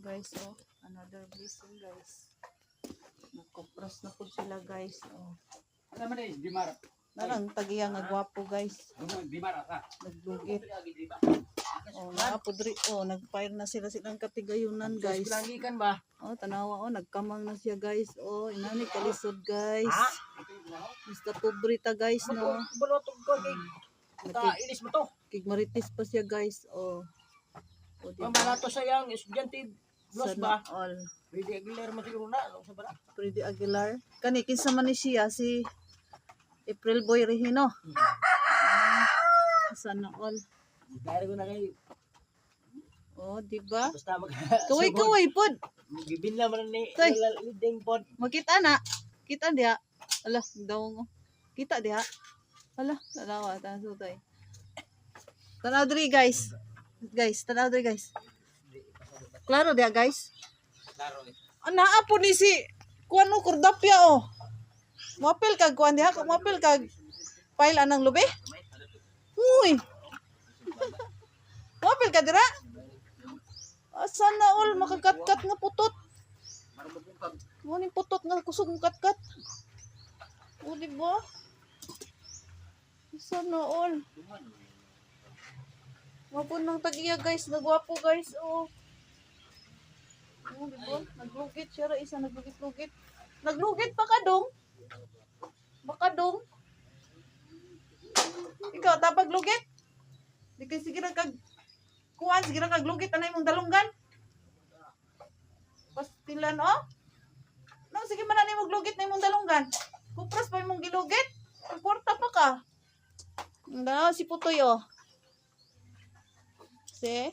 guys, oh. Another blessing, guys. Nagkupras na po sila, guys, oh. Ano man di mara. Narang tagiya nga gwapo, guys. Di mara ka. Naglugit. Oh, nakapudri. Oh, nagfire na sila silang katigayunan, guys. Kulangikan ba? Oh, tanawa, oh. Nagkamang na siya, guys. Oh, inani kalisod, guys. Mr. Pobrita, guys, no. Bulotog ko kay inis mo to. Kigmaritis pa siya, guys. Oh. Oh, Ang balato sayang estudyante plus ba? all. Pwede Aguilar mo siguro na sa bara. Freddy Aguilar. Kani, kinsa man ni siya, si April Boy Regino. Sana all. Dahil ko na kay Oh, di ba? basta mag Kaway-kaway pod. gibin naman ni Tay. leading pod. Makita na. Kita diha. Ala, daw mo. Kita diha. Ala, tanawa ta sutay. Tanaw diri, guys. Guys, tanaw diri, guys. Klaro diha, guys. Klaro eh. Anaa po ni si kuan o kordapya o. Mapil kag kuan diha, mapil kag file anang lubi. Uy. Mapil ka dira. Asa na all makakatkat nga putot. Mo ni putot nga kusog ng katkat. O di ba? Asa na all. Mapun ng tagiya, guys, nagwapo, guys. Oh. Oh, di ba? Naglugit siya ra isa, naglugit-lugit. Naglugit pa ka dong. Baka dong. Ikaw tapag lugit. Di kay sige ra kag kuan, sige ra kag lugit anay mong dalunggan. Pastilan oh. No, sige man ani mong lugit na imong dalunggan. Kupras pa imong gilugit. Importa pa ka. Nda si Putoy oh. Si